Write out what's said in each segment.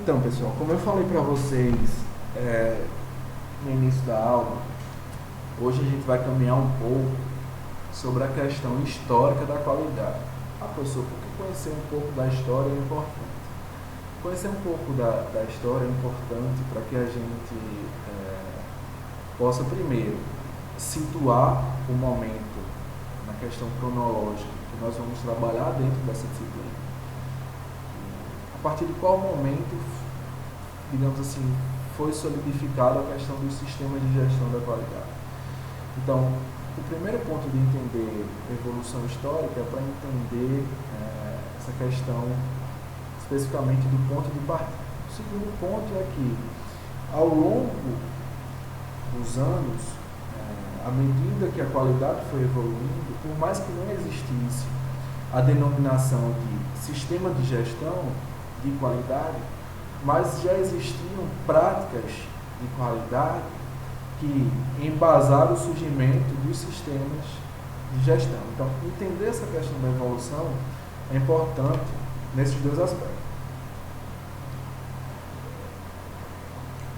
Então, pessoal, como eu falei para vocês no início da aula, hoje a gente vai caminhar um pouco sobre a questão histórica da qualidade. Professor, por que conhecer um pouco da história é importante? Conhecer um pouco da história é importante para que a gente possa, primeiro, situar o momento na questão cronológica que nós vamos trabalhar dentro dessa disciplina. A partir de qual momento, digamos assim, foi solidificada a questão dos sistemas de gestão da qualidade. Então, o primeiro ponto de entender evolução histórica é para entender essa questão especificamente do ponto de partida. O segundo ponto é que, ao longo dos anos, à medida que a qualidade foi evoluindo, por mais que não existisse a denominação de sistema de gestão de qualidade, mas já existiam práticas de qualidade que embasaram o surgimento dos sistemas de gestão. Então, entender essa questão da evolução é importante nesses dois aspectos.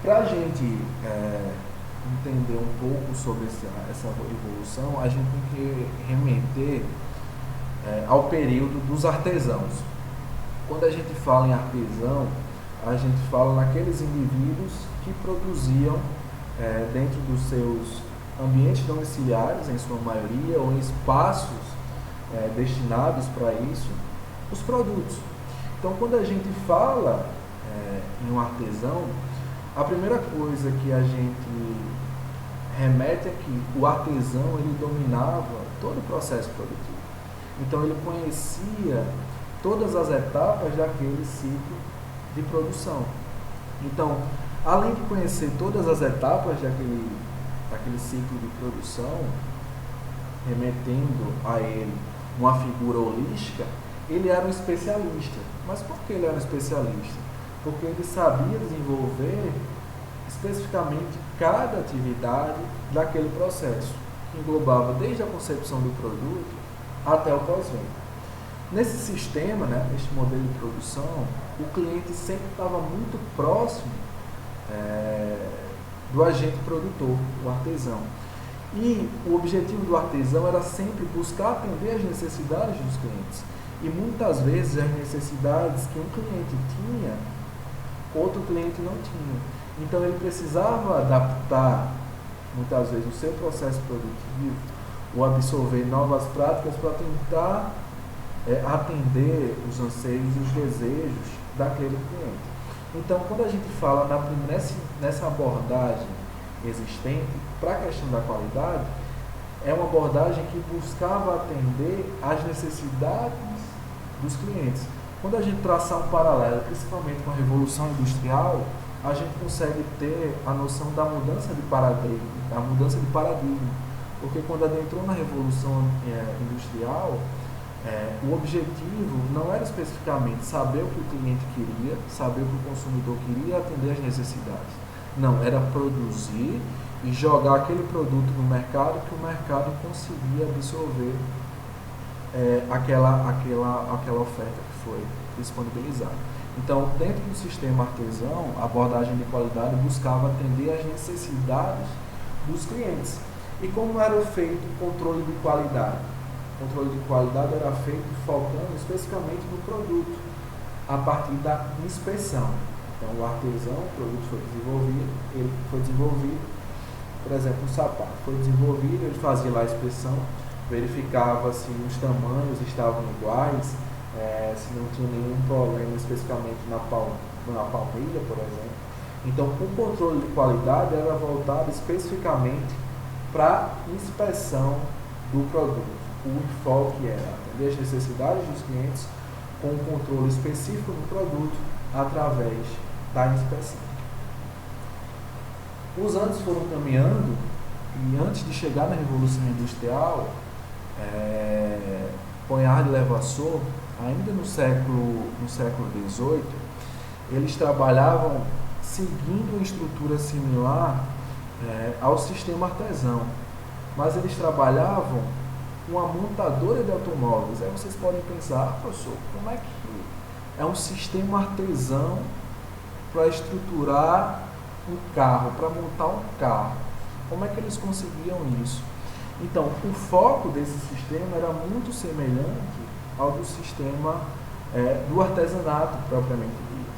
Para a gente entender um pouco sobre essa evolução, a gente tem que remeter ao período dos artesãos. Quando a gente fala em artesão, a gente fala naqueles indivíduos que produziam dentro dos seus ambientes domiciliares, em sua maioria, ou em espaços destinados para isso, os produtos. Então, quando a gente fala em um artesão, a primeira coisa que a gente remete é que o artesão ele dominava todo o processo produtivo. Então, ele conhecia todas as etapas daquele ciclo de produção. Então, além de conhecer todas as etapas daquele ciclo de produção, remetendo a ele uma figura holística, ele era um especialista. Mas por que ele era um especialista? Porque ele sabia desenvolver especificamente cada atividade daquele processo, que englobava desde a concepção do produto até o pós-venda. Nesse sistema, neste modelo de produção, o cliente sempre estava muito próximo do agente produtor, o artesão. E o objetivo do artesão era sempre buscar atender as necessidades dos clientes. E muitas vezes as necessidades que um cliente tinha, outro cliente não tinha. Então ele precisava adaptar, muitas vezes, o seu processo produtivo ou absorver novas práticas para tentar atender os anseios e os desejos daquele cliente. Então, quando a gente fala nessa abordagem existente para a questão da qualidade, é uma abordagem que buscava atender às necessidades dos clientes. Quando a gente traçar um paralelo, principalmente com a Revolução Industrial, a gente consegue ter a noção da mudança de paradigma, porque quando adentrou na Revolução Industrial, o objetivo não era especificamente saber o que o cliente queria, saber o que o consumidor queria e atender às necessidades. Não, era produzir e jogar aquele produto no mercado que o mercado conseguia absorver aquela oferta que foi disponibilizada. Então, dentro do sistema artesão, a abordagem de qualidade buscava atender às necessidades dos clientes. E como era feito o controle de qualidade? O controle de qualidade era feito focando especificamente no produto, a partir da inspeção. Então, o artesão, o produto foi desenvolvido, por exemplo, um sapato foi desenvolvido, ele fazia lá a inspeção, verificava se os tamanhos estavam iguais, se não tinha nenhum problema especificamente na palmilha, por exemplo. Então, o controle de qualidade era voltado especificamente para a inspeção do produto. O enfoque era atender as necessidades dos clientes com um controle específico do produto através da inspeção. Os anos foram caminhando e antes de chegar na Revolução Industrial, Poinard e Levasseur, ainda no século XVIII, eles trabalhavam seguindo uma estrutura similar ao sistema artesão, mas eles trabalhavam com a montadora de automóveis. Aí vocês podem pensar, professor, como é que é um sistema artesão para estruturar um carro, para montar um carro. Como é que eles conseguiam isso? Então, o foco desse sistema era muito semelhante ao do sistema do artesanato propriamente dito.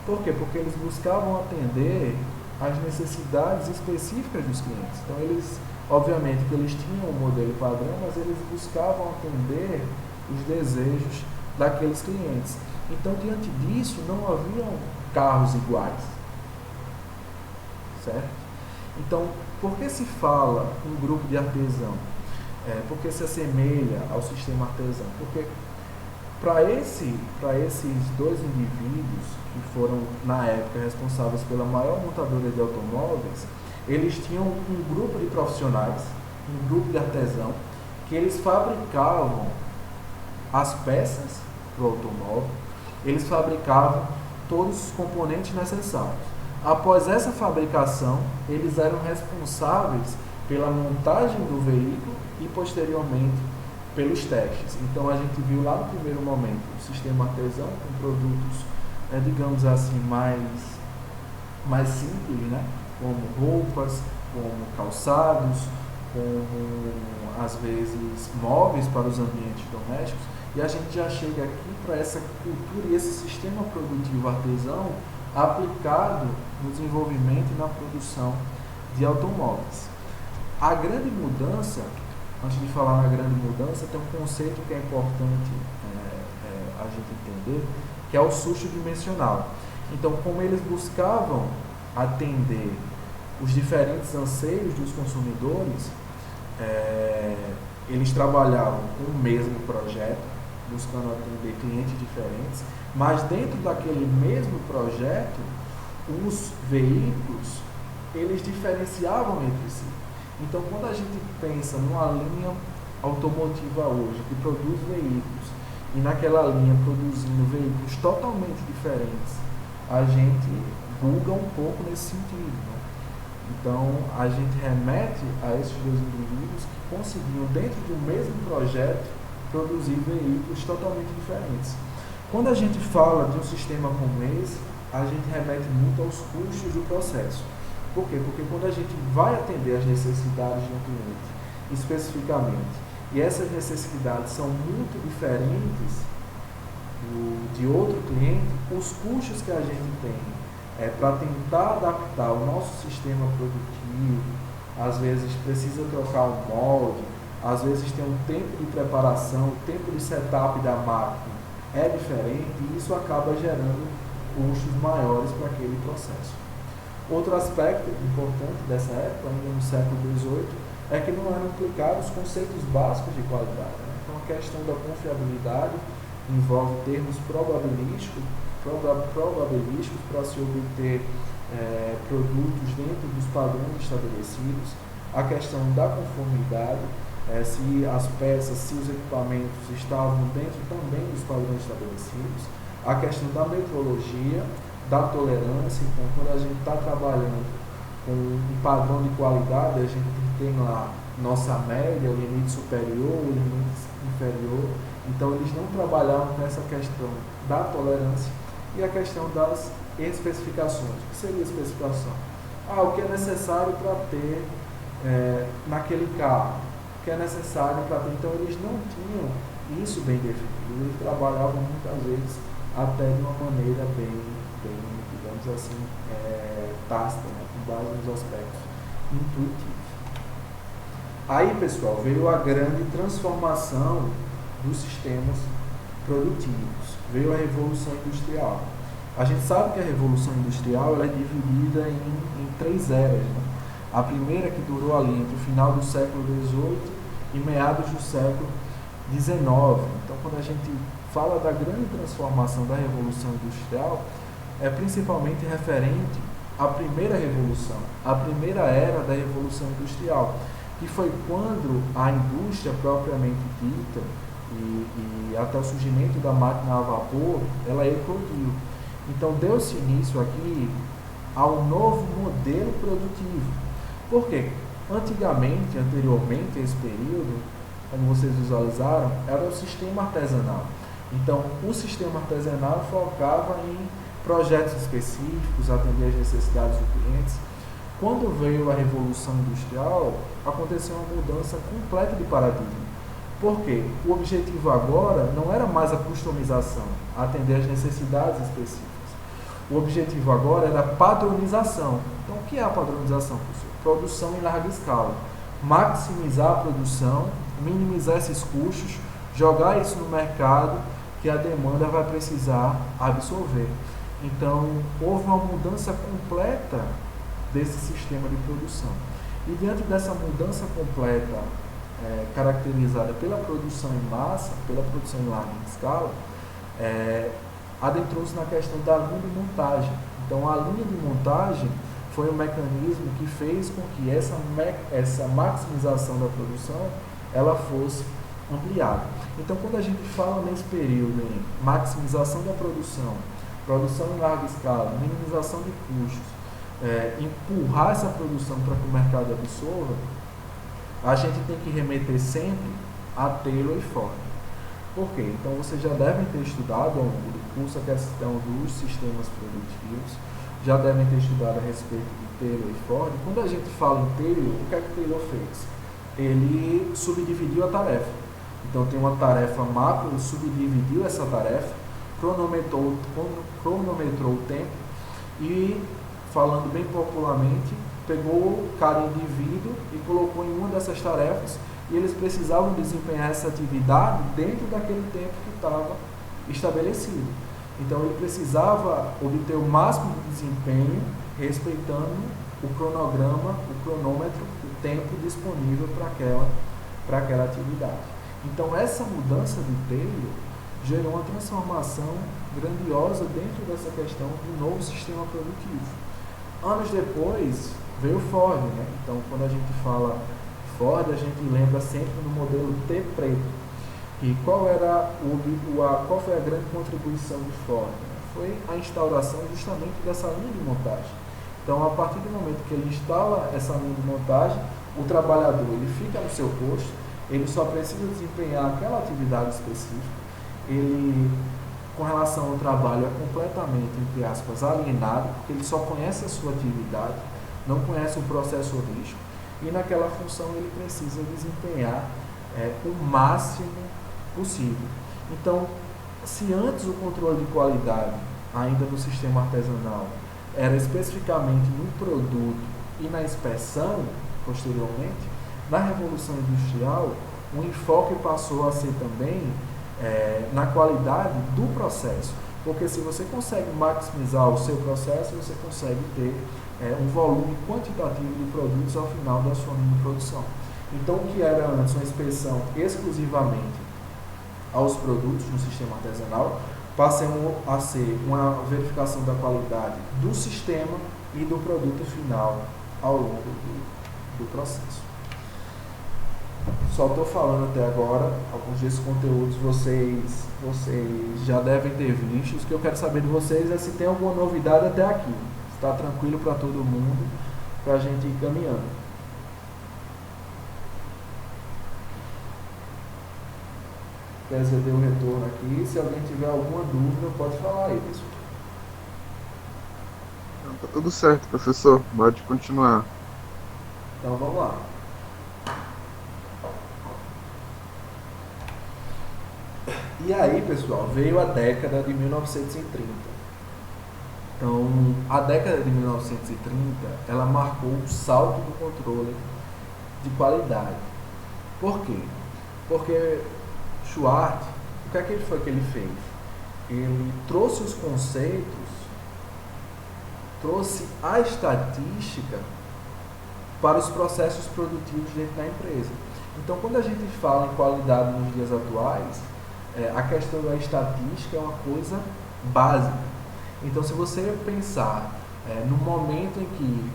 Por quê? Porque eles buscavam atender às necessidades específicas dos clientes. Então, eles, obviamente, que eles tinham um modelo padrão, mas eles buscavam atender os desejos daqueles clientes. Então, diante disso, não haviam carros iguais. Certo? Então, por que se fala em grupo de artesão? Porque se assemelha ao sistema artesão? Porque para esses dois indivíduos que foram, na época, responsáveis pela maior montadora de automóveis, eles tinham um grupo de profissionais, um grupo de artesão, que eles fabricavam as peças do automóvel, eles fabricavam todos os componentes necessários. Após essa fabricação, eles eram responsáveis pela montagem do veículo e, posteriormente, pelos testes. Então, a gente viu lá no primeiro momento o sistema artesão com produtos, digamos assim, mais simples, né? Como roupas, como calçados, como, às vezes, móveis para os ambientes domésticos. E a gente já chega aqui para essa cultura e esse sistema produtivo artesão aplicado no desenvolvimento e na produção de automóveis. A grande mudança, antes de falar na grande mudança, tem um conceito que é importante a gente entender, que é o susto dimensional. Então, como eles buscavam atender os diferentes anseios dos consumidores, eles trabalhavam com o mesmo projeto, buscando atender clientes diferentes, mas dentro daquele mesmo projeto, os veículos, eles diferenciavam entre si. Então, quando a gente pensa numa linha automotiva hoje, que produz veículos, e naquela linha produzindo veículos totalmente diferentes, a gente buga um pouco nesse sentido, né? Então, a gente remete a esses dois indivíduos que conseguiam, dentro de um mesmo projeto, produzir veículos totalmente diferentes. Quando a gente fala de um sistema como esse, a gente remete muito aos custos do processo. Por quê? Porque quando a gente vai atender as necessidades de um cliente, especificamente, e essas necessidades são muito diferentes de outro cliente, os custos que a gente tem para tentar adaptar o nosso sistema produtivo, às vezes precisa trocar um molde, às vezes tem um tempo de preparação, o tempo de setup da máquina é diferente e isso acaba gerando custos maiores para aquele processo. Outro aspecto importante dessa época, ainda no século XVIII, é que não eram aplicados conceitos básicos de qualidade. Né? Então, a questão da confiabilidade envolve termos probabilísticos para se obter produtos dentro dos padrões estabelecidos. A questão da conformidade, se as peças, se os equipamentos estavam dentro também dos padrões estabelecidos. A questão da metrologia, da tolerância. Então, quando a gente está trabalhando com um padrão de qualidade, a gente tem lá nossa média, o limite superior, o limite inferior. Então, eles não trabalhavam com essa questão da tolerância e a questão das especificações. O que seria a especificação? O que é necessário para ter naquele carro, o que é necessário para ter. Então, eles não tinham isso bem definido. Eles trabalhavam muitas vezes até de uma maneira bem digamos assim, tácita, né, com base nos aspectos intuitivos. Aí, pessoal, veio a grande transformação dos sistemas produtivos, veio a Revolução Industrial. A gente sabe que a Revolução Industrial ela é dividida em três eras. Né? A primeira que durou ali entre o final do século XVIII e meados do século XIX. Então, quando a gente fala da grande transformação da Revolução Industrial, é principalmente referente à primeira revolução, à primeira era da Revolução Industrial, que foi quando a indústria propriamente dita e até o surgimento da máquina a vapor, ela eclodiu. Então, deu-se início aqui a um novo modelo produtivo. Por quê? Anteriormente a esse período, como vocês visualizaram, era o sistema artesanal. Então, o sistema artesanal focava em projetos específicos, atender às necessidades dos clientes. Quando veio a Revolução Industrial, aconteceu uma mudança completa de paradigma. Por quê? O objetivo agora não era mais a customização, atender às necessidades específicas. O objetivo agora era a padronização. Então, o que é a padronização, professor? Produção em larga escala. Maximizar a produção, minimizar esses custos, jogar isso no mercado que a demanda vai precisar absorver. Então, houve uma mudança completa desse sistema de produção. E diante dessa mudança completa, caracterizada pela produção em massa, pela produção em larga escala, adentrou-se na questão da linha de montagem. Então, a linha de montagem foi um mecanismo que fez com que essa maximização da produção ela fosse ampliada. Então, quando a gente fala nesse período em maximização da produção, produção em larga escala, minimização de custos, empurrar essa produção para que o mercado absorva, a gente tem que remeter sempre a Taylor e Ford. Por quê? Então, vocês já devem ter estudado ao longo do curso a questão dos sistemas produtivos, já devem ter estudado a respeito de Taylor e Ford. Quando a gente fala em Taylor, o que é que Taylor fez? Ele subdividiu a tarefa. Então, tem uma tarefa macro, ele subdividiu essa tarefa, cronometrou o tempo e, falando bem popularmente, pegou cada indivíduo e colocou em uma dessas tarefas e eles precisavam desempenhar essa atividade dentro daquele tempo que estava estabelecido. Então, ele precisava obter o máximo de desempenho respeitando o cronograma, o cronômetro, o tempo disponível para aquela atividade. Então, essa mudança de Taylor gerou uma transformação grandiosa dentro dessa questão do novo sistema produtivo. Anos depois, veio Ford, né? Então, quando a gente fala Ford, a gente lembra sempre do modelo T preto. E qual foi a grande contribuição de Ford? Foi a instauração justamente dessa linha de montagem. Então, a partir do momento que ele instala essa linha de montagem, o trabalhador ele fica no seu posto, ele só precisa desempenhar aquela atividade específica, ele, com relação ao trabalho, é completamente, entre aspas, alienado, porque ele só conhece a sua atividade, não conhece o processo holístico, e naquela função ele precisa desempenhar o máximo possível. Então, se antes o controle de qualidade, ainda no sistema artesanal, era especificamente no produto e na inspeção, posteriormente, na Revolução Industrial, o enfoque passou a ser também na qualidade do processo, porque se você consegue maximizar o seu processo, você consegue ter um volume quantitativo de produtos ao final da sua linha de produção. Então, o que era antes uma inspeção exclusivamente aos produtos no sistema artesanal, passou a ser uma verificação da qualidade do sistema e do produto final ao longo do processo. Só estou falando até agora, alguns desses conteúdos vocês já devem ter visto. O que eu quero saber de vocês é se tem alguma novidade até aqui. Está tranquilo para todo mundo, para a gente ir caminhando. Kézia deu um retorno aqui. Se alguém tiver alguma dúvida, pode falar aí, pessoal. Tá tudo certo, professor. Pode continuar. Então vamos lá. E aí, pessoal, veio a década de 1930. Então, a década de 1930, ela marcou o salto do controle de qualidade. Por quê? Porque Schwartz, o que é que foi que ele fez? Ele trouxe os conceitos, trouxe a estatística para os processos produtivos dentro da empresa. Então, quando a gente fala em qualidade nos dias atuais, a questão da estatística é uma coisa básica. Então, se você pensar no momento em que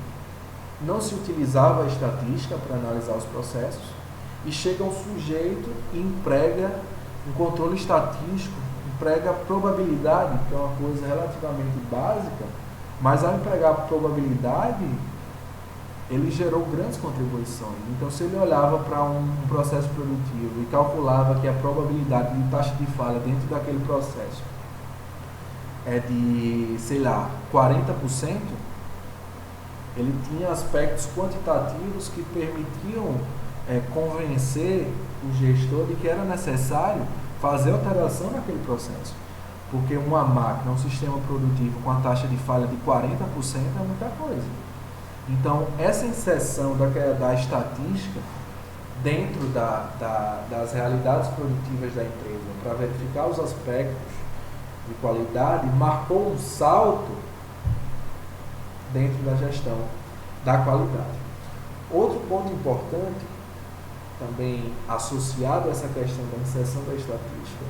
não se utilizava a estatística para analisar os processos, e chega um sujeito e emprega um controle estatístico, emprega a probabilidade, que é uma coisa relativamente básica, mas ao empregar a probabilidade, ele gerou grandes contribuições. Então, se ele olhava para um processo produtivo e calculava que a probabilidade de taxa de falha dentro daquele processo é de, sei lá, 40%, ele tinha aspectos quantitativos que permitiam convencer o gestor de que era necessário fazer alteração naquele processo. Porque uma máquina, um sistema produtivo com a taxa de falha de 40% é muita coisa. Então, essa inserção da estatística dentro das realidades produtivas da empresa para verificar os aspectos de qualidade marcou um salto dentro da gestão da qualidade. Outro ponto importante, também associado a essa questão da inserção da estatística,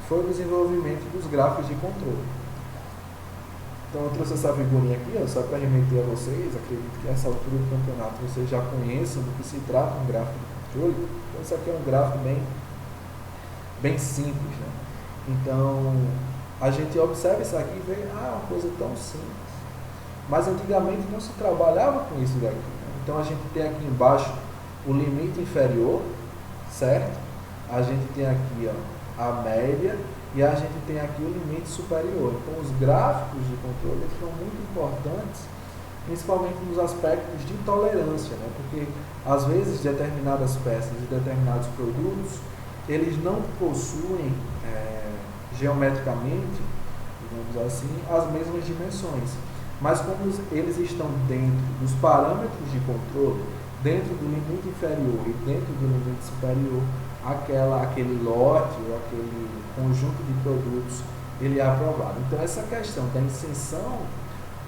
foi o desenvolvimento dos gráficos de controle. Então eu trouxe essa figurinha aqui, só para remeter a vocês, acredito que essa altura do campeonato vocês já conheçam do que se trata um gráfico de controle. Então isso aqui é um gráfico bem simples, né? Então a gente observa isso aqui e vê, uma coisa tão simples. Mas antigamente não se trabalhava com isso daqui, né? Então a gente tem aqui embaixo o limite inferior, certo? A gente tem aqui a média e a gente tem aqui o limite superior. Então os gráficos de controle são muito importantes, principalmente nos aspectos de tolerância, né? Porque às vezes determinadas peças e determinados produtos, eles não possuem geometricamente, digamos assim, as mesmas dimensões. Mas como eles estão dentro dos parâmetros de controle, dentro do limite inferior e dentro do limite superior, aquele lote ou aquele conjunto de produtos, ele é aprovado. Então essa questão da inserção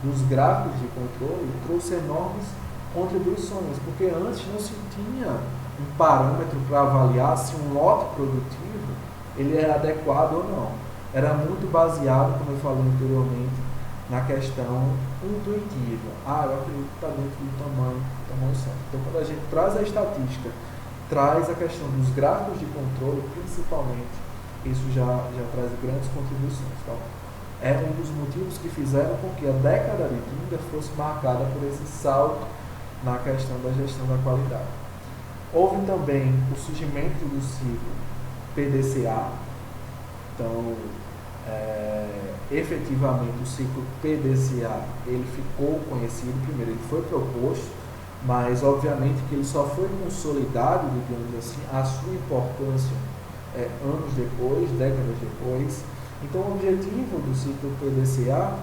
dos gráficos de controle trouxe enormes contribuições, porque antes não se tinha um parâmetro para avaliar se um lote produtivo ele era adequado ou não. Era muito baseado, como eu falei anteriormente, na questão intuitiva. Eu acredito que está dentro do tamanho certo. Então, quando a gente traz a estatística, traz a questão dos gráficos de controle, principalmente, isso já traz grandes contribuições. Então, é um dos motivos que fizeram com que a década de 30 fosse marcada por esse salto na questão da gestão da qualidade. Houve também o surgimento do ciclo PDCA. Então, efetivamente o ciclo PDCA ele ficou conhecido. Primeiro ele foi proposto, mas obviamente que ele só foi consolidado, digamos assim, a sua importância anos depois, décadas depois. Então o objetivo do ciclo PDCA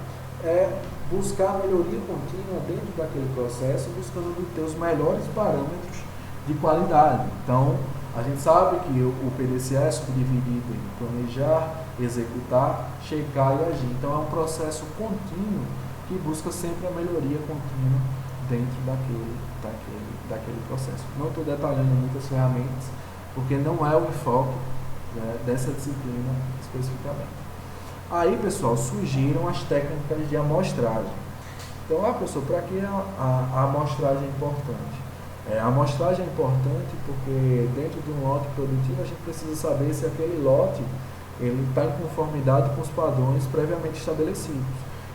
é buscar a melhoria contínua dentro daquele processo, buscando obter os melhores parâmetros de qualidade. Então a gente sabe que o PDCA é subdividido em planejar, executar, checar e agir. Então é um processo contínuo que busca sempre a melhoria contínua dentro daquele processo. Não estou detalhando muitas ferramentas, porque não é o enfoque dessa disciplina especificamente. Aí, pessoal, surgiram as técnicas de amostragem. Então, professor, para que a amostragem é importante? A amostragem é importante porque dentro de um lote produtivo a gente precisa saber se aquele lote está em conformidade com os padrões previamente estabelecidos.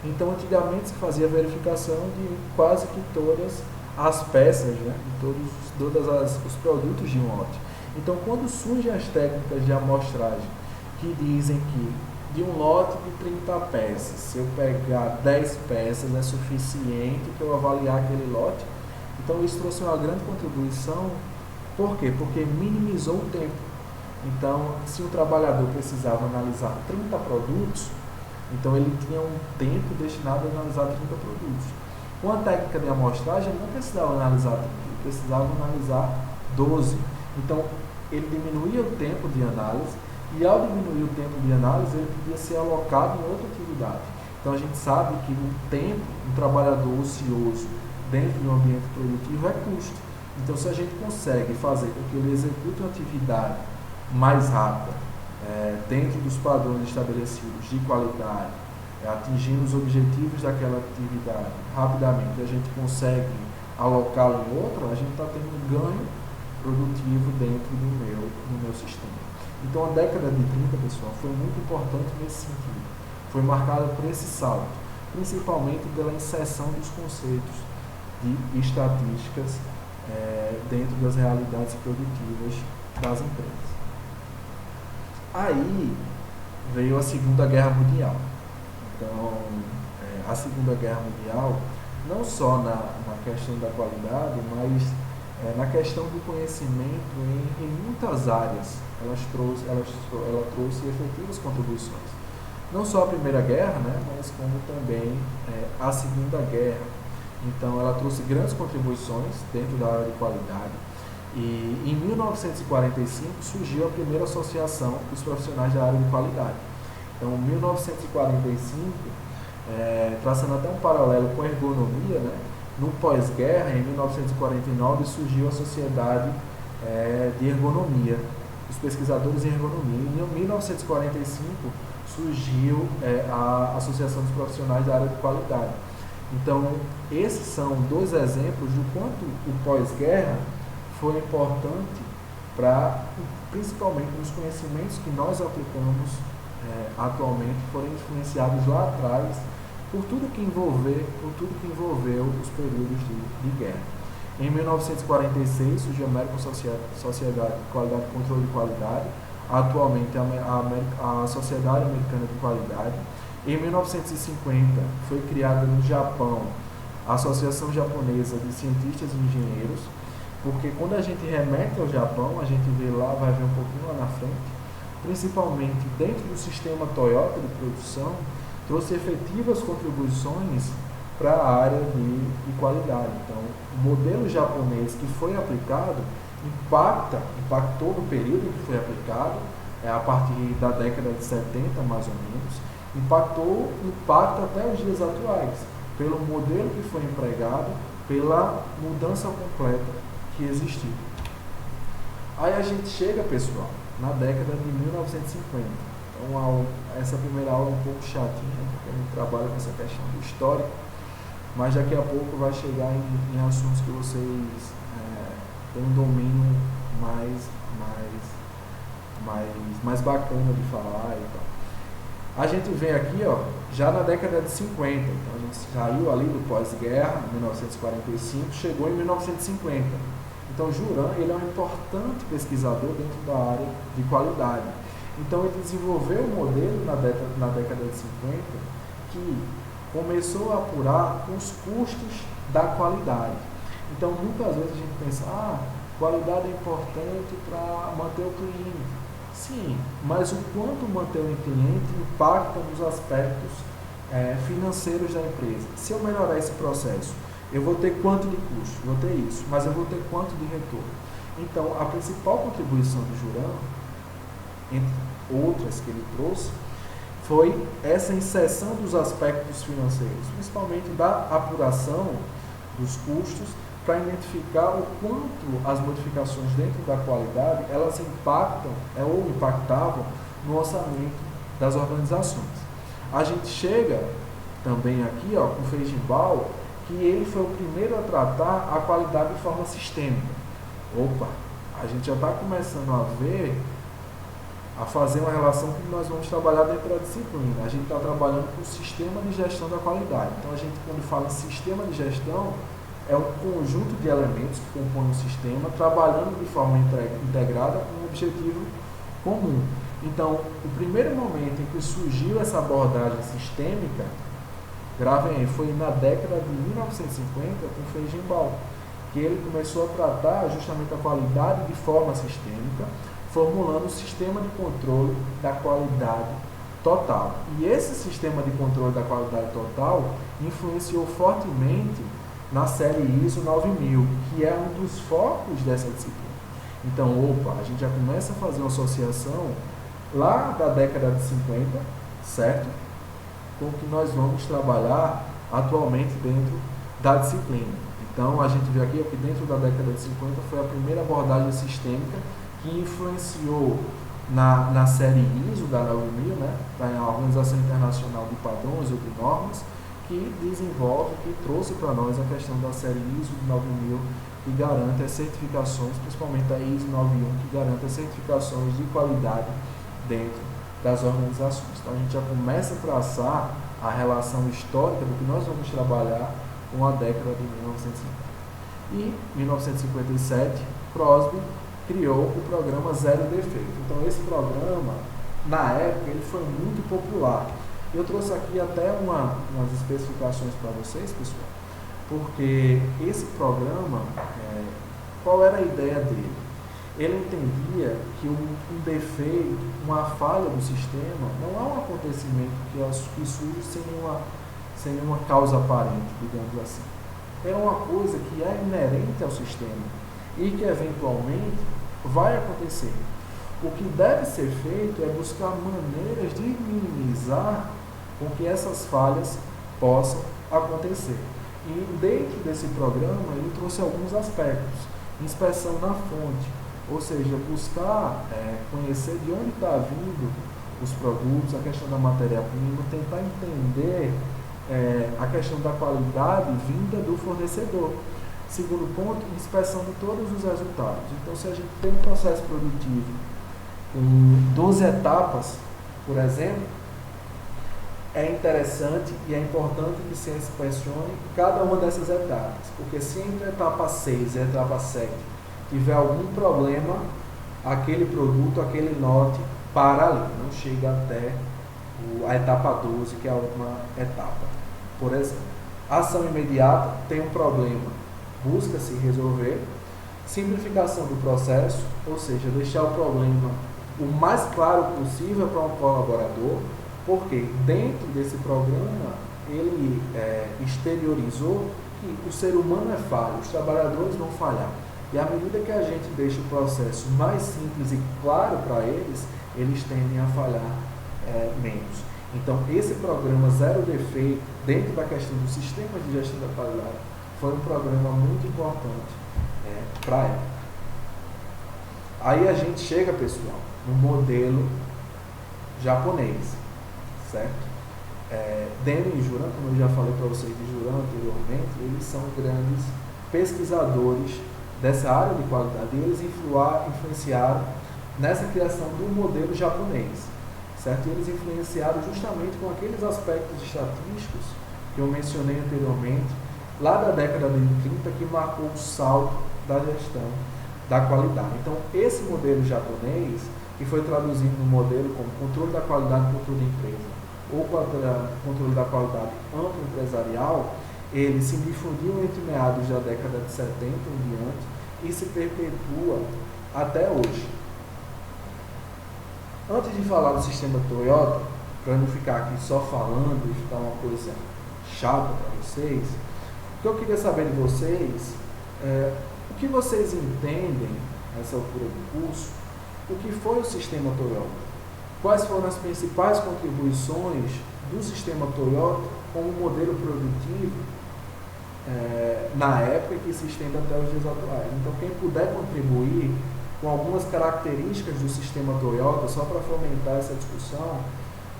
Então, antigamente se fazia verificação de quase que todas as peças, né, de todos os produtos de um lote. Então, quando surgem as técnicas de amostragem que dizem que de um lote de 30 peças, se eu pegar 10 peças é suficiente para eu avaliar aquele lote, então isso trouxe uma grande contribuição. Por quê? Porque minimizou o tempo. Então, se o trabalhador precisava analisar 30 produtos, então ele tinha um tempo destinado a analisar 30 produtos. Com a técnica de amostragem, ele não precisava analisar 30, ele precisava analisar 12. Então, ele diminuía o tempo de análise, e ao diminuir o tempo de análise, ele podia ser alocado em outra atividade. Então, a gente sabe que o tempo, um trabalhador ocioso dentro de um ambiente produtivo é custo. Então, se a gente consegue fazer com que ele execute uma atividade mais rápida, dentro dos padrões estabelecidos de qualidade, atingindo os objetivos daquela atividade rapidamente, a gente consegue alocá-lo em outra, a gente está tendo um ganho produtivo dentro do meu sistema. Então a década de 30, pessoal, foi muito importante nesse sentido. Foi marcada por esse salto, principalmente pela inserção dos conceitos de estatísticas dentro das realidades produtivas das empresas. Aí veio a Segunda Guerra Mundial. Então, a Segunda Guerra Mundial, não só na questão da qualidade, mas na questão do conhecimento em muitas áreas, ela trouxe efetivas contribuições. Não só a Primeira Guerra, né, mas como também a Segunda Guerra. Então, ela trouxe grandes contribuições dentro da área de qualidade. E em 1945 surgiu a primeira associação dos profissionais da área de qualidade. Então, em 1945, traçando até um paralelo com a ergonomia, né, no pós-guerra, em 1949, surgiu a Sociedade de Ergonomia, os pesquisadores em ergonomia. Em 1945, surgiu a Associação dos Profissionais da Área de Qualidade. Então, esses são dois exemplos do quanto o pós-guerra foi importante para, principalmente, os conhecimentos que nós aplicamos atualmente, foram influenciados lá atrás por tudo que envolveu os períodos de guerra. Em 1946 surgiu a American Sociedade de Qualidade e Controle de Qualidade, atualmente a Sociedade Americana de Qualidade. Em 1950 foi criada no Japão a Associação Japonesa de Cientistas e Engenheiros, porque quando a gente remete ao Japão, a gente vê lá, vai ver um pouquinho lá na frente, principalmente dentro do sistema Toyota de produção, trouxe efetivas contribuições para a área de qualidade. Então, o modelo japonês que foi aplicado impactou no período em que foi aplicado, a partir da década de 70 mais ou menos, impacta até os dias atuais, pelo modelo que foi empregado, pela mudança completa que existiu. Aí a gente chega, pessoal, na década de 1950. Então, essa primeira aula é um pouco chatinha, porque a gente trabalha com essa questão do histórico, mas daqui a pouco vai chegar em assuntos que vocês têm um domínio mais bacana de falar e tal. A gente vem aqui, já na década de 50, então a gente saiu ali do pós-guerra, 1945, chegou em 1950. Então, Juran, ele é um importante pesquisador dentro da área de qualidade. Então, ele desenvolveu um modelo na década de 50 que começou a apurar os custos da qualidade. Então, muitas vezes a gente pensa, qualidade é importante para manter o cliente. Sim, mas o quanto manter o cliente impacta nos aspectos financeiros da empresa. Se eu melhorar esse processo, eu vou ter quanto de custo? Vou ter isso, mas eu vou ter quanto de retorno? Então, a principal contribuição do Juran, entre outras que ele trouxe, foi essa inserção dos aspectos financeiros, principalmente da apuração dos custos, para identificar o quanto as modificações dentro da qualidade, elas impactam ou impactavam no orçamento das organizações. A gente chega também aqui com o Feigenbaum, que ele foi o primeiro a tratar a qualidade de forma sistêmica. A gente já está começando a fazer uma relação que nós vamos trabalhar dentro da disciplina. A gente está trabalhando com o sistema de gestão da qualidade. Então, a gente, quando fala em sistema de gestão, é um conjunto de elementos que compõem o sistema, trabalhando de forma integrada com um objetivo comum. Então, o primeiro momento em que surgiu essa abordagem sistêmica, gravem aí, foi na década de 1950 com Feigenbaum, que ele começou a tratar justamente a qualidade de forma sistêmica, formulando o sistema de controle da qualidade total. E esse sistema de controle da qualidade total influenciou fortemente na série ISO 9000, que é um dos focos dessa disciplina. Então, a gente já começa a fazer uma associação lá da década de 50, certo? Com o que nós vamos trabalhar atualmente dentro da disciplina. Então, a gente vê aqui que dentro da década de 50 foi a primeira abordagem sistêmica que influenciou na série ISO da 9000, né, da Organização Internacional de Padrões ou de Normas, que desenvolve, que trouxe para nós a questão da série ISO de 9000, que garante as certificações, principalmente a ISO 9001, que garante as certificações de qualidade dentro das organizações. Então, a gente já começa a traçar a relação histórica do que nós vamos trabalhar com a década de 1950. E, em 1957, Crosby criou o programa Zero Defeito. Então, esse programa, na época, ele foi muito popular. Eu trouxe aqui até umas especificações para vocês, pessoal, porque esse programa, qual era a ideia dele? Ele entendia que um defeito, uma falha do sistema, não é um acontecimento que surge sem nenhuma causa aparente, digamos assim. É uma coisa que é inerente ao sistema e que eventualmente vai acontecer. O que deve ser feito é buscar maneiras de minimizar com que essas falhas possam acontecer. E dentro desse programa ele trouxe alguns aspectos. Inspeção na fonte, ou seja, buscar conhecer de onde está vindo os produtos, a questão da matéria-prima, tentar entender a questão da qualidade vinda do fornecedor. Segundo ponto, inspeção de todos os resultados. Então, se a gente tem um processo produtivo com 12 etapas, por exemplo, é interessante e é importante que se inspecione cada uma dessas etapas, porque se entre a etapa 6 e a etapa 7 tiver algum problema, aquele produto, aquele lote para ali, não chega até a etapa 12, que é a última etapa. Por exemplo, ação imediata, tem um problema, busca-se resolver. Simplificação do processo, ou seja, deixar o problema o mais claro possível para um colaborador, porque dentro desse programa ele exteriorizou que o ser humano é falho, os trabalhadores vão falhar. E à medida que a gente deixa o processo mais simples e claro para eles, eles tendem a falhar menos. Então, esse programa Zero Defeito, dentro da questão do sistema de gestão da qualidade, foi um programa muito importante para a época. Aí a gente chega, pessoal, no modelo japonês, certo? Deno e Juran, como eu já falei para vocês de Juran anteriormente, eles são grandes pesquisadores dessa área de qualidade e eles influenciaram nessa criação do modelo japonês, certo? E eles influenciaram justamente com aqueles aspectos estatísticos que eu mencionei anteriormente, lá da década de 30, que marcou o salto da gestão da qualidade. Então, esse modelo japonês, que foi traduzido no modelo como controle da qualidade por toda empresa, ou controle da qualidade amplo empresarial, ele se difundiu entre meados da década de 70 em diante e se perpetua até hoje. Antes de falar do sistema Toyota, para não ficar aqui só falando e ficar uma coisa chata para vocês, o que eu queria saber de vocês o que vocês entendem nessa altura do curso, o que foi o sistema Toyota? Quais foram as principais contribuições do sistema Toyota como modelo produtivo na época que se estende até os dias atuais? Então, quem puder contribuir com algumas características do sistema Toyota, só para fomentar essa discussão,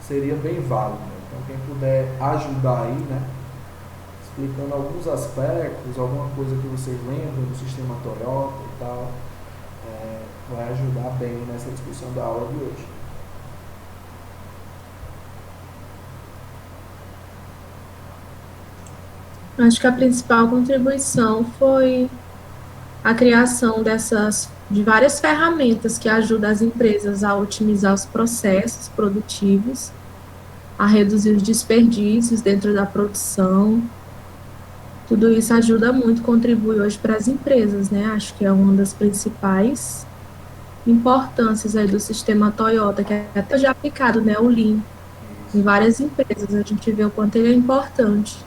seria bem válido. Então, quem puder ajudar aí, né, explicando alguns aspectos, alguma coisa que vocês lembram do sistema Toyota e tal, vai ajudar bem nessa discussão da aula de hoje. Acho que a principal contribuição foi a criação de várias ferramentas que ajudam as empresas a otimizar os processos produtivos, a reduzir os desperdícios dentro da produção. Tudo isso ajuda muito, contribui hoje para as empresas, né? Acho que é uma das principais importâncias aí do sistema Toyota, que é até já aplicado, né, o Lean, em várias empresas. A gente vê o quanto ele é importante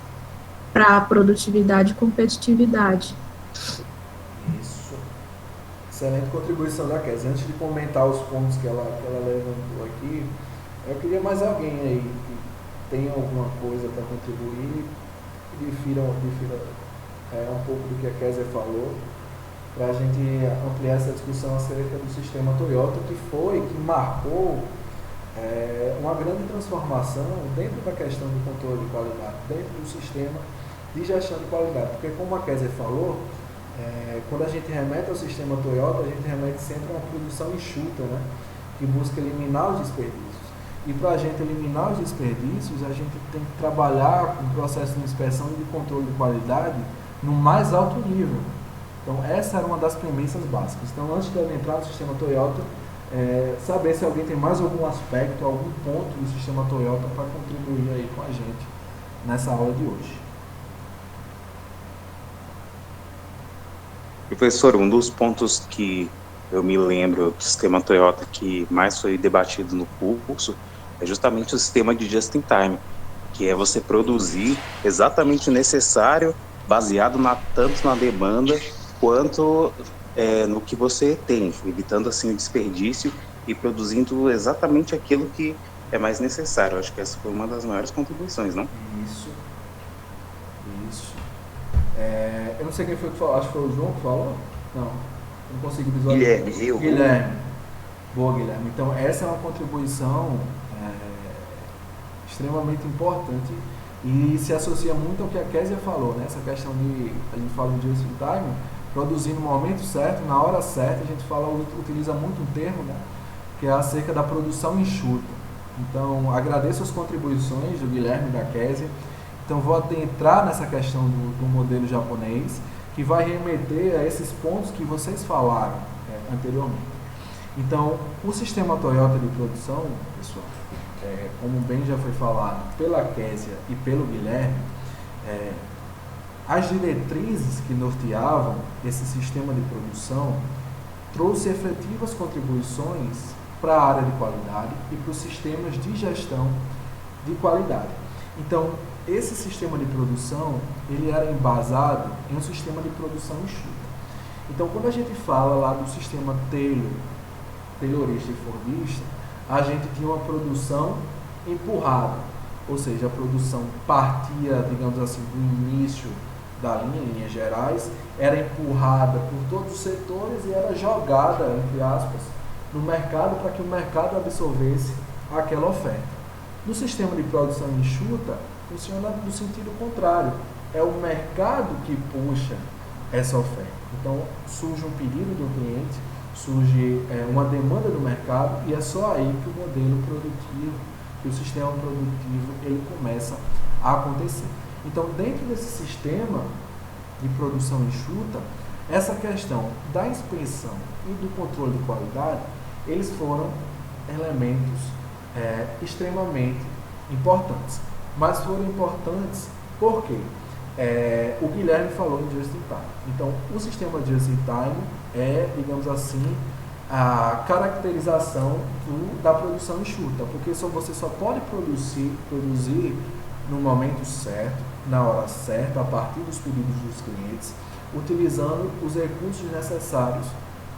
para a produtividade e competitividade. Isso. Excelente contribuição da Kézia. Antes de comentar os pontos que ela levantou aqui, eu queria mais alguém aí que tenha alguma coisa para contribuir e difira um pouco do que a Kézia falou, para a gente ampliar essa discussão acerca do sistema Toyota, que marcou uma grande transformação dentro da questão do controle de qualidade, dentro do sistema de gestão de qualidade. Porque, como a Kézia falou, quando a gente remete ao sistema Toyota, a gente remete sempre a uma produção enxuta, né, que busca eliminar os desperdícios. E para a gente eliminar os desperdícios, a gente tem que trabalhar com o processo de inspeção e de controle de qualidade no mais alto nível. Então, essa era uma das premissas básicas. Então, antes de ela entrar no sistema Toyota, saber se alguém tem mais algum aspecto, algum ponto do sistema Toyota para contribuir aí com a gente nessa aula de hoje. Professor, um dos pontos que eu me lembro do sistema Toyota que mais foi debatido no curso é justamente o sistema de just-in-time, que é você produzir exatamente o necessário, baseado tanto na demanda quanto no que você tem, evitando assim o desperdício e produzindo exatamente aquilo que é mais necessário. Eu acho que essa foi uma das maiores contribuições, não? Isso. Eu não sei quem foi que falou, acho que foi o João que falou? Não consegui visualizar. Guilherme. Boa, Guilherme. Então, essa é uma contribuição extremamente importante e se associa muito ao que a Kézia falou, né? Essa questão de, a gente fala de just in time, produzir no momento certo, na hora certa, a gente utiliza muito um termo, né? Que é acerca da produção enxuta. Então, agradeço as contribuições do Guilherme e da Kézia. Então, vou adentrar nessa questão do modelo japonês, que vai remeter a esses pontos que vocês falaram anteriormente. Então, o sistema Toyota de produção, pessoal, como bem já foi falado pela Kézia e pelo Guilherme, as diretrizes que norteavam esse sistema de produção trouxe efetivas contribuições para a área de qualidade e para os sistemas de gestão de qualidade. Então, esse sistema de produção, ele era embasado em um sistema de produção enxuta. Então, quando a gente fala lá do sistema taylorista e fordista, a gente tinha uma produção empurrada, ou seja, a produção partia, digamos assim, do início da linha, em linhas gerais, era empurrada por todos os setores e era jogada, entre aspas, no mercado para que o mercado absorvesse aquela oferta. No sistema de produção enxuta, funciona no sentido contrário. É o mercado que puxa essa oferta. Então, surge um pedido do cliente, surge uma demanda do mercado e é só aí que o modelo produtivo, que o sistema produtivo, ele começa a acontecer. Então, dentro desse sistema de produção enxuta, essa questão da inspeção e do controle de qualidade, eles foram elementos extremamente importantes. Mas foram importantes porque o Guilherme falou em just in time. Então, o sistema just in time é, digamos assim, a caracterização da produção enxuta, porque você só pode produzir no momento certo, na hora certa, a partir dos pedidos dos clientes, utilizando os recursos necessários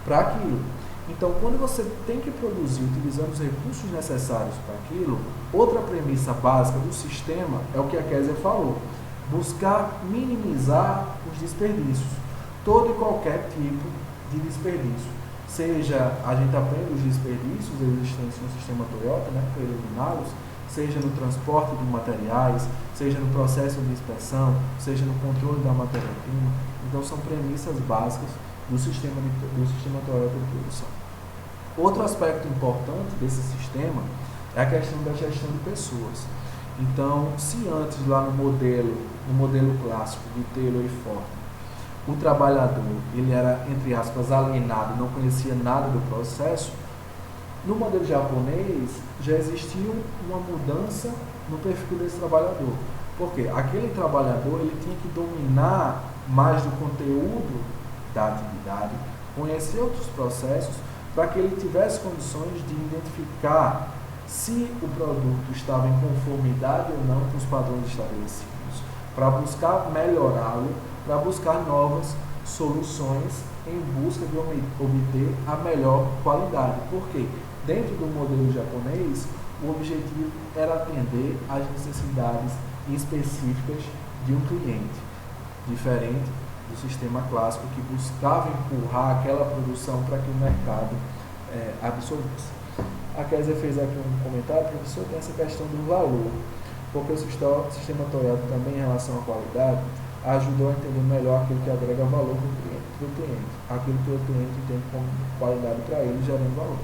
para aquilo. Então, quando você tem que produzir utilizando os recursos necessários para aquilo, outra premissa básica do sistema é o que a Kézia falou: buscar minimizar os desperdícios, todo e qualquer tipo de desperdício. Seja a gente aprende os desperdícios existentes no sistema Toyota, né, para eliminá-los, seja no transporte de materiais, seja no processo de inspeção, seja no controle da matéria-prima. Então, são premissas básicas do sistema Toyota de produção. Outro aspecto importante desse sistema é a questão da gestão de pessoas. Então, se antes lá no modelo clássico de Taylor e Ford, o trabalhador ele era, entre aspas, alienado, não conhecia nada do processo, no modelo japonês já existiu uma mudança no perfil desse trabalhador. Porque aquele trabalhador ele tinha que dominar mais do conteúdo da atividade, conhecer outros processos, para que ele tivesse condições de identificar se o produto estava em conformidade ou não com os padrões estabelecidos, para buscar melhorá-lo, para buscar novas soluções em busca de obter a melhor qualidade. Porque dentro do modelo japonês, o objetivo era atender às necessidades específicas de um cliente, diferente do sistema clássico que buscava empurrar aquela produção para que o mercado absorvesse. A Kézia fez aqui um comentário, professor, tem essa questão do valor, porque o sistema Toyota também em relação à qualidade ajudou a entender melhor aquilo que agrega valor para o cliente, aquilo que o cliente entende como qualidade para ele, gerando valor.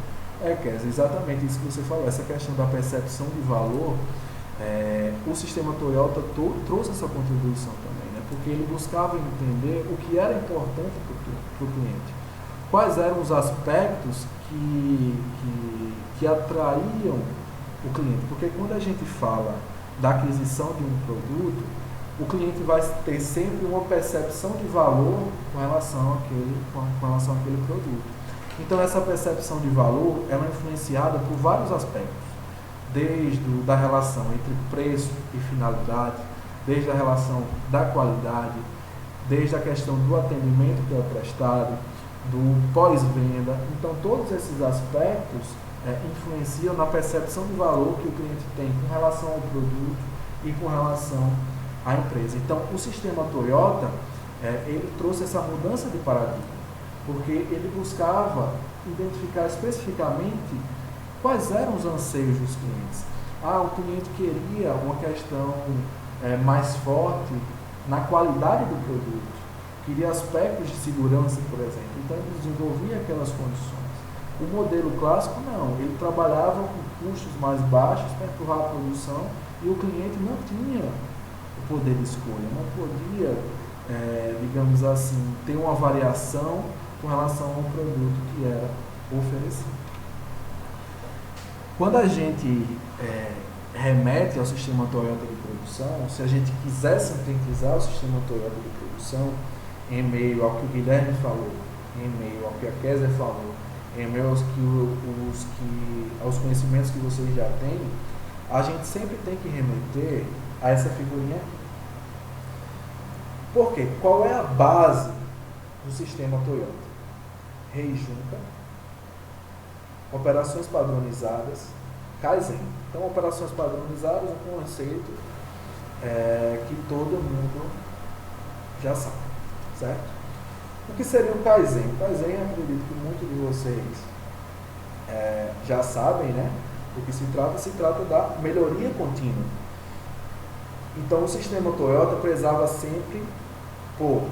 Kézia, exatamente isso que você falou, essa questão da percepção de valor, o sistema Toyota trouxe essa contribuição também, né? Porque ele buscava entender o que era importante para o cliente. quais eram os aspectos que atraíam o cliente. Porque quando a gente fala da aquisição de um produto, o cliente vai ter sempre uma percepção de valor com relação àquele produto. Então, essa percepção de valor ela é influenciada por vários aspectos, desde da relação entre preço e finalidade, desde a relação da qualidade, desde a questão do atendimento que é prestado, do pós-venda. Então, todos esses aspectos influenciam na percepção de valor que o cliente tem com relação ao produto e com relação à empresa. Então, o sistema Toyota, ele trouxe essa mudança de paradigma, porque ele buscava identificar especificamente quais eram os anseios dos clientes. O cliente queria uma questão mais forte na qualidade do produto, queria aspectos de segurança, por exemplo. Então, ele desenvolvia aquelas condições. O modelo clássico, não. Ele trabalhava com custos mais baixos para empurrar a produção e o cliente não tinha o poder de escolha, não podia, digamos assim, ter uma variação com relação ao produto que era oferecido. Quando a gente remete ao sistema Toyota de produção, se a gente quiser sintetizar o sistema Toyota de produção em meio ao que o Guilherme falou, em meio ao que a Kézia falou, em meio aos conhecimentos que vocês já têm, a gente sempre tem que remeter a essa figurinha aqui. Por quê? Qual é a base do sistema Toyota? Rei-Junta, operações padronizadas, Kaizen. Então, operações padronizadas é um conceito que todo mundo já sabe, certo? O que seria o Kaizen? O Kaizen, eu acredito que muitos de vocês já sabem, né? O que se trata da melhoria contínua. Então, o sistema Toyota prezava sempre por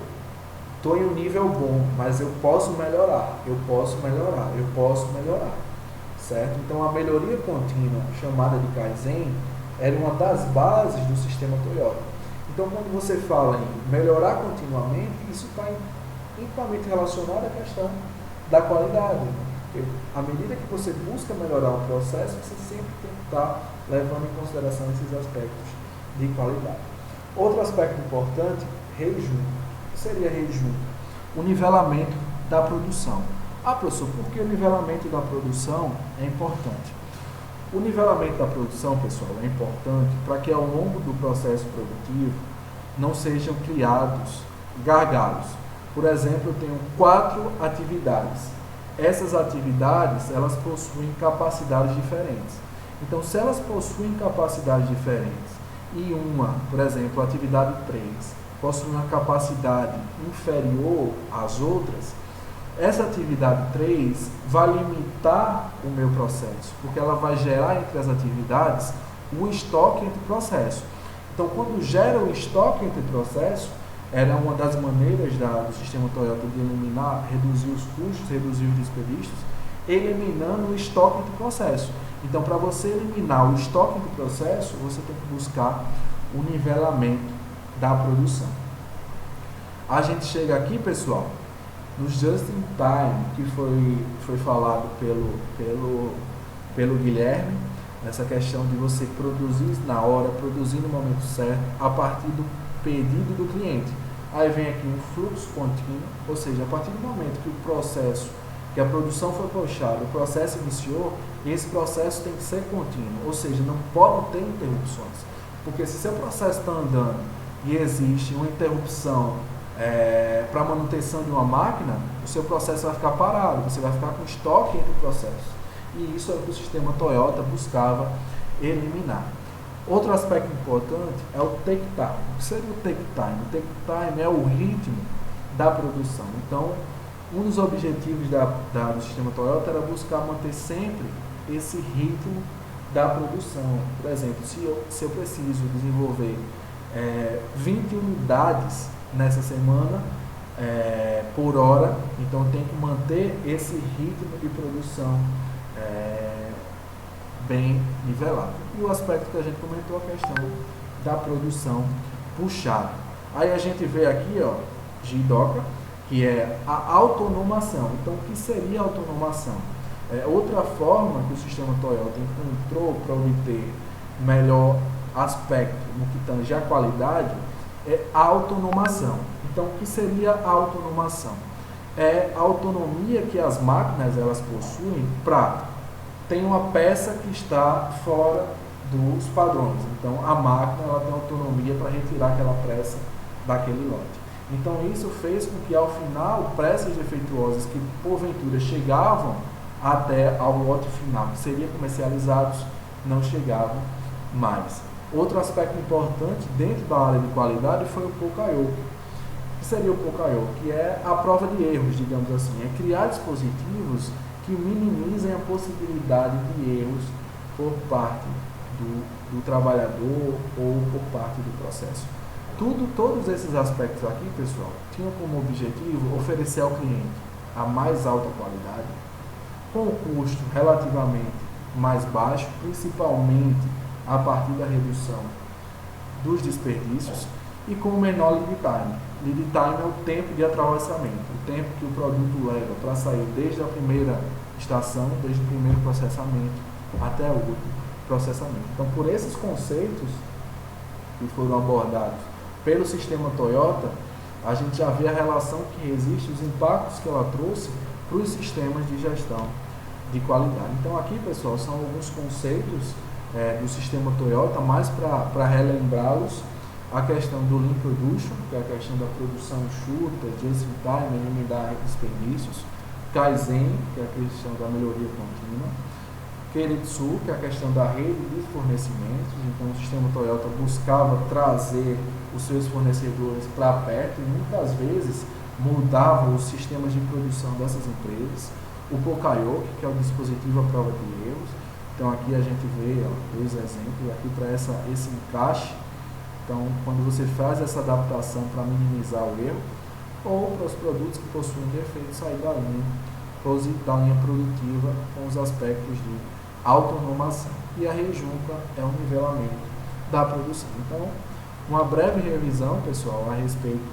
estou em um nível bom, mas eu posso melhorar, certo? Então, a melhoria contínua, chamada de Kaizen, era uma das bases do sistema Toyota. Então, quando você fala em melhorar continuamente, isso está intimamente relacionado à questão da qualidade. Né? Porque, à medida que você busca melhorar um processo, você sempre tem que estar levando em consideração esses aspectos de qualidade. Outro aspecto importante, rei-junta. O que seria rei-junta? O nivelamento da produção. Professor, por que o nivelamento da produção é importante? O nivelamento da produção, pessoal, é importante para que ao longo do processo produtivo não sejam criados gargalos. Por exemplo, eu tenho 4 atividades. Essas atividades, elas possuem capacidades diferentes. Então, se elas possuem capacidades diferentes e uma, por exemplo, a atividade 3, possui uma capacidade inferior às outras, essa atividade 3 vai limitar o meu processo, porque ela vai gerar entre as atividades o estoque entre processo. Então, quando gera o estoque entre processo, era uma das maneiras do sistema Toyota de eliminar, reduzir os custos, reduzir os desperdícios, eliminando o estoque entre processo. Então, para você eliminar o estoque entre processo, você tem que buscar o nivelamento da produção. A gente chega aqui, pessoal, no just in time, que foi falado pelo Guilherme, essa questão de você produzir na hora, produzir no momento certo, a partir do pedido do cliente. Aí vem aqui um fluxo contínuo, ou seja, a partir do momento que o processo, que a produção foi puxada, o processo iniciou, esse processo tem que ser contínuo, ou seja, não pode ter interrupções. Porque se seu processo está andando e existe uma interrupção para a manutenção de uma máquina, o seu processo vai ficar parado, você vai ficar com estoque entre processos. E isso é o que o sistema Toyota buscava eliminar. Outro aspecto importante é o take time. O que seria o take time? O take time é o ritmo da produção. Então, um dos objetivos do sistema Toyota era buscar manter sempre esse ritmo da produção. Por exemplo, se eu preciso desenvolver 20 unidades nessa semana por hora, então eu tenho que manter esse ritmo de produção bem nivelado. E o aspecto que a gente comentou, a questão da produção puxada. Aí a gente vê aqui, GDocker, que é a autonomação. Então, o que seria a autonomação? Outra forma que o sistema Toyota encontrou para obter melhor aspecto no que tange a qualidade é a autonomação. Então, o que seria a autonomação? É a autonomia que as máquinas elas possuem para ter uma peça que está fora dos padrões. Então, a máquina ela tem autonomia para retirar aquela peça daquele lote. Então, isso fez com que, ao final, peças defeituosas que, porventura, chegavam até ao lote final, que seriam comercializados, não chegavam mais. Outro aspecto importante dentro da área de qualidade foi o Poka-yoke. O que seria o Poka-yoke? Que é a prova de erros, digamos assim. É criar dispositivos que minimizem a possibilidade de erros por parte do trabalhador ou por parte do processo. Todos esses aspectos aqui, pessoal, tinham como objetivo oferecer ao cliente a mais alta qualidade, com um custo relativamente mais baixo, principalmente a partir da redução dos desperdícios e com o menor lead time. Lead time é o tempo de atravessamento, o tempo que o produto leva para sair desde a primeira estação, desde o primeiro processamento até o último processamento. Então, por esses conceitos que foram abordados pelo sistema Toyota, a gente já vê a relação que existe, os impactos que ela trouxe para os sistemas de gestão de qualidade. Então, aqui, pessoal, são alguns conceitos do sistema Toyota, mais para relembrá-los, a questão do Lean Production, que é a questão da produção enxuta, just in time, eliminar desperdícios, Kaizen, que é a questão da melhoria contínua, Keiretsu, que é a questão da rede de fornecimentos. Então, o sistema Toyota buscava trazer os seus fornecedores para perto e muitas vezes mudava os sistemas de produção dessas empresas. O Poka-yoke, que é o dispositivo à prova de erros. Então, aqui a gente vê dois exemplos aqui para esse encaixe. Então, quando você faz essa adaptação para minimizar o erro, ou para os produtos que possuem defeitos, sair da linha produtiva com os aspectos de autonomação. E a rejunta é o nivelamento da produção. Então, uma breve revisão, pessoal, a respeito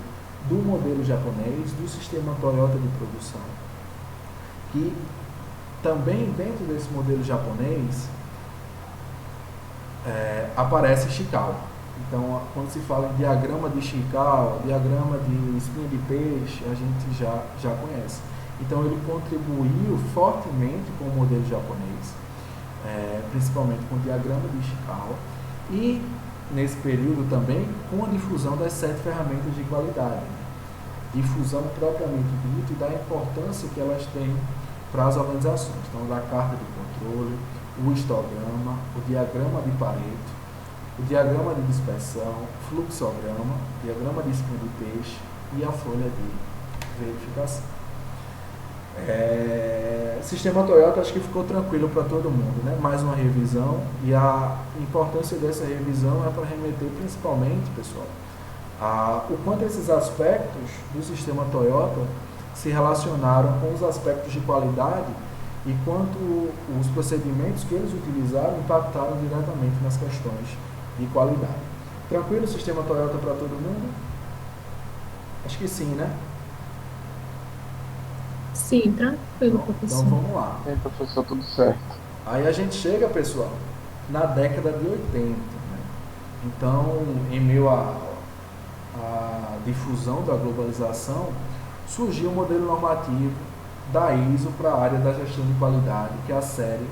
do modelo japonês, do sistema Toyota de produção, que também dentro desse modelo japonês aparece Ishikawa. Então, quando se fala em diagrama de Ishikawa, diagrama de espinha de peixe, a gente já conhece. Então, ele contribuiu fortemente com o modelo japonês, principalmente com o diagrama de Ishikawa, e nesse período também com a difusão das 7 ferramentas de qualidade. Difusão propriamente dita e da importância que elas têm para as organizações. Então, da carta de controle, o histograma, o diagrama de Pareto, o diagrama de dispersão, fluxograma, diagrama de espinha de peixe e a folha de verificação. Sistema Toyota, acho que ficou tranquilo para todo mundo, né? Mais uma revisão, e a importância dessa revisão é para remeter principalmente, pessoal, o quanto esses aspectos do sistema Toyota se relacionaram com os aspectos de qualidade e quanto os procedimentos que eles utilizaram impactaram diretamente nas questões de qualidade. Tranquilo o sistema Toyota para todo mundo? Acho que sim, né? Sim, tranquilo, professor. Então vamos lá. Professor, tudo certo. Aí a gente chega, pessoal, na década de 80. Né? Então, em meio à difusão da globalização, surgiu um modelo normativo da ISO para a área da gestão de qualidade, que é a série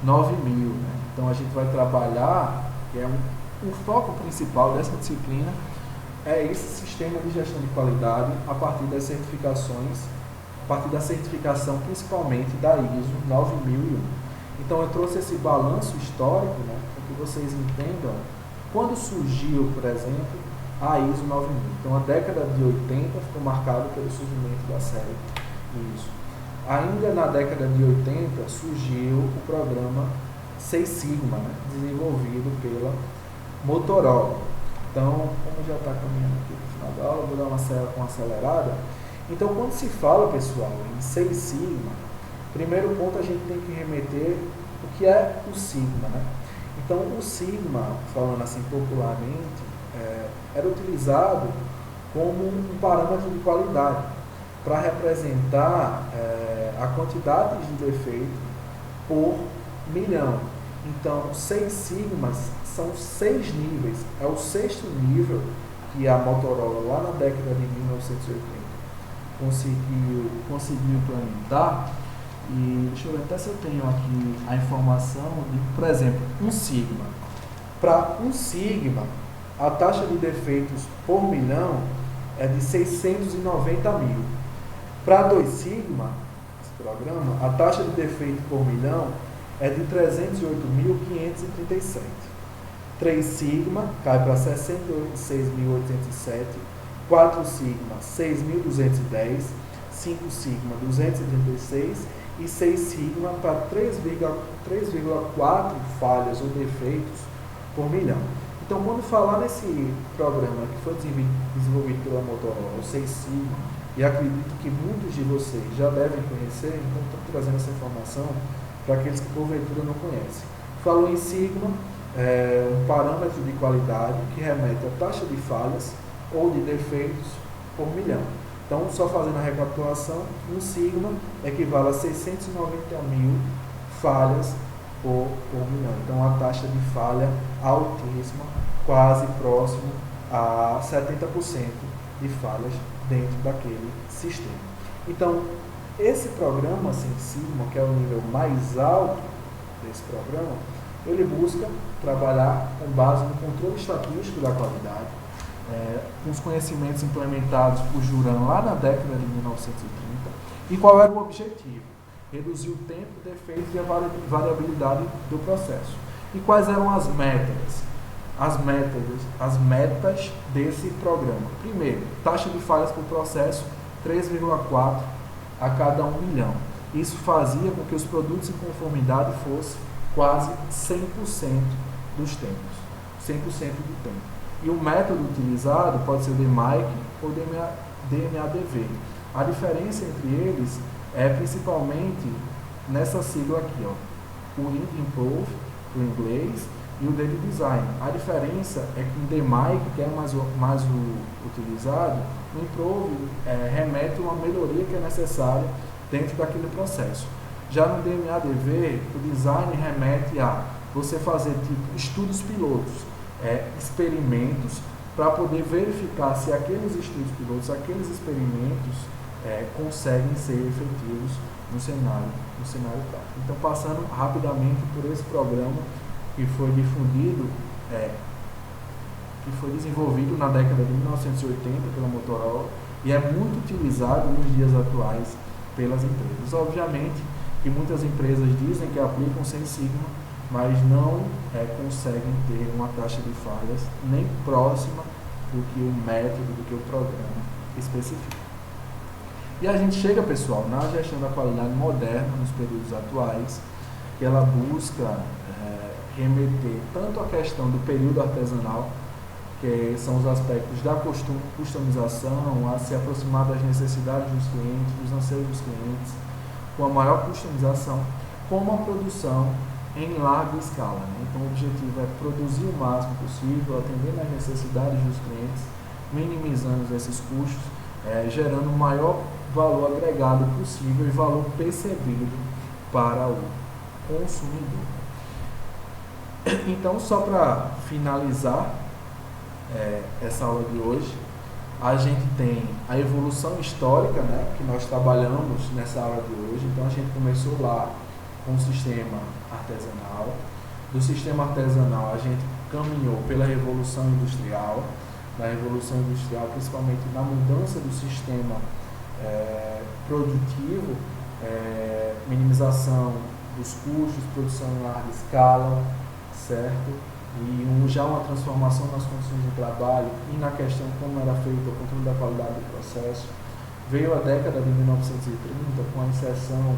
9000. Né? Então, a gente vai trabalhar, que é o foco principal dessa disciplina, é esse sistema de gestão de qualidade a partir das certificações, a partir da certificação principalmente da ISO 9001. Então, eu trouxe esse balanço histórico, né, para que vocês entendam quando surgiu, por exemplo, a ISO 9000. Então, a década de 80 ficou marcada pelo surgimento da série ISO. Ainda na década de 80 surgiu o programa Seis Sigma, né, desenvolvido pela Motorola. Então, como já está caminhando aqui no final da aula, vou dar uma acelerada. Então, quando se fala, pessoal, em Seis Sigma, primeiro ponto a gente tem que remeter o que é o Sigma, né? Então, o Sigma, falando assim popularmente, era utilizado como um parâmetro de qualidade. para representar a quantidade de defeito por milhão. Então, 6 sigmas são 6 níveis. É o 6º nível que a Motorola, lá na década de 1980, conseguiu implementar. E deixa eu ver até se eu tenho aqui a informação de, por exemplo, 1 sigma. Para 1 sigma, a taxa de defeitos por milhão é de 690 mil. Para 2 sigma, esse programa, a taxa de defeito por milhão é de 308.537. 3 sigma cai para 66.807. 4 sigma, 6.210. 5 sigma, 236. E 6 sigma para 3,4 falhas ou defeitos por milhão. Então, quando falar nesse programa que foi desenvolvido pela Motorola, o 6 sigma, e acredito que muitos de vocês já devem conhecer, então estou trazendo essa informação para aqueles que porventura não conhecem. Falou em sigma, um parâmetro de qualidade que remete à taxa de falhas ou de defeitos por milhão. Então, só fazendo a recapitulação, 1 sigma equivale a 690 mil falhas por milhão. Então, a taxa de falha altíssima, quase próximo a 70% de falhas dentro daquele sistema. Então, esse programa 6 sigma, que é o nível mais alto desse programa, ele busca trabalhar com base no controle estatístico da qualidade, com os conhecimentos implementados por Juran lá na década de 1930. E qual era o objetivo? Reduzir o tempo, defeito e a variabilidade do processo. E quais eram as metas? As metas desse programa. Primeiro, taxa de falhas por processo 3,4 a cada 1 milhão. Isso fazia com que os produtos em conformidade fossem quase 100% dos tempos. 100% do tempo. E o método utilizado pode ser o DMAIC ou DMADV. A diferença entre eles é principalmente nessa sigla aqui, ó, o Improve, o inglês, e o Daily Design. A diferença é que o DMAIC, que é mais utilizado, o Improve remete a uma melhoria que é necessária dentro daquele processo. Já no DMADV, o design remete a você fazer tipo estudos pilotos, experimentos, para poder verificar se aqueles estudos pilotos, aqueles experimentos conseguem ser efetivos no cenário prático. Então, passando rapidamente por esse programa que foi difundido, que foi desenvolvido na década de 1980 pela Motorola e é muito utilizado nos dias atuais pelas empresas. Obviamente que muitas empresas dizem que aplicam 6 sigma, mas não conseguem ter uma taxa de falhas nem próxima do que o método, do que o programa especifica. E a gente chega, pessoal, na gestão da qualidade moderna, nos períodos atuais, que ela busca remeter tanto a questão do período artesanal, que são os aspectos da customização, a se aproximar das necessidades dos clientes, dos anseios dos clientes, com a maior customização, como a produção em larga escala. Então, o objetivo é produzir o máximo possível, atendendo às necessidades dos clientes, minimizando esses custos, gerando o maior valor agregado possível e valor percebido para o consumidor. Então, só para finalizar essa aula de hoje, a gente tem a evolução histórica, que nós trabalhamos nessa aula de hoje. Então, a gente começou lá com o sistema artesanal. Do sistema artesanal, a gente caminhou pela Revolução Industrial, na Revolução Industrial, principalmente na mudança do sistema produtivo, minimização dos custos, produção em larga escala, certo? E já uma transformação nas condições de trabalho e na questão como era feito o controle da qualidade do processo. Veio a década de 1930 com a inserção,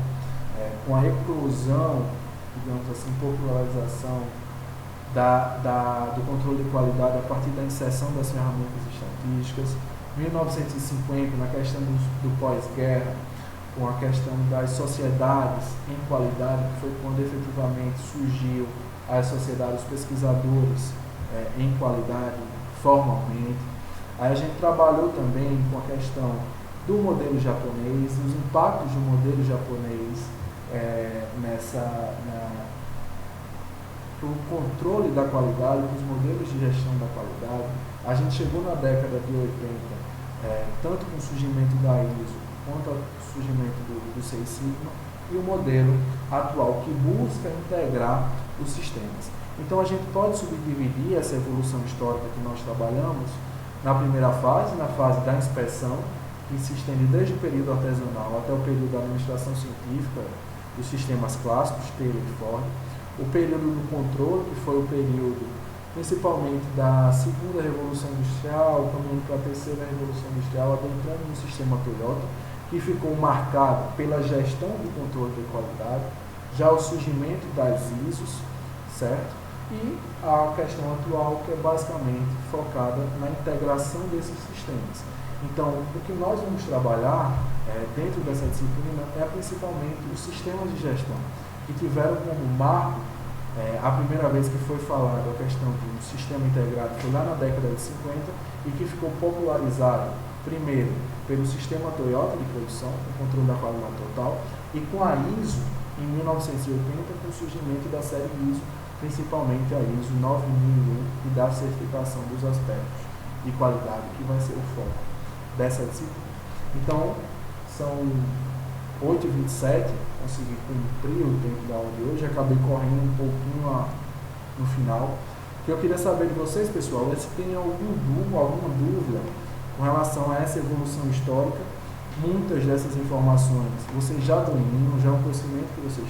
com a eclosão, digamos assim, popularização do controle de qualidade a partir da inserção das ferramentas estatísticas. 1950, na questão do pós-guerra, com a questão das sociedades em qualidade, que foi quando efetivamente surgiu as sociedades, os pesquisadores em qualidade formalmente. Aí a gente trabalhou também com a questão do modelo japonês, os impactos do modelo japonês para o controle da qualidade, para os modelos de gestão da qualidade. A gente chegou na década de 80, tanto com o surgimento da ISO, quanto o surgimento do Seis Sigma, e o modelo atual que busca integrar os sistemas. Então a gente pode subdividir essa evolução histórica que nós trabalhamos na primeira fase, na fase da inspeção, que se estende desde o período artesanal até o período da administração científica, dos sistemas clássicos, Taylor e Ford. O período do controle, que foi o período principalmente da segunda Revolução Industrial, caminhando para a terceira Revolução Industrial, adentrando no sistema Toyota, que ficou marcado pela gestão do controle de qualidade, já o surgimento das ISOs, certo? E a questão atual, que é basicamente focada na integração desses sistemas. Então, o que nós vamos trabalhar dentro dessa disciplina é principalmente os sistemas de gestão, que tiveram como marco, a primeira vez que foi falada a questão de um sistema integrado foi lá na década de 50 e que ficou popularizado, primeiro, pelo sistema Toyota de produção, o controle da qualidade total, e com a ISO, em 1980, com o surgimento da série ISO, principalmente a ISO 9001 e da certificação dos aspectos de qualidade, que vai ser o foco dessa disciplina. Então, são 8h27, consegui cumprir o tempo da aula de hoje, acabei correndo um pouquinho no final. O que eu queria saber de vocês, pessoal, é se tem alguma dúvida com relação a essa evolução histórica. Muitas dessas informações vocês já dominam, já é um conhecimento que vocês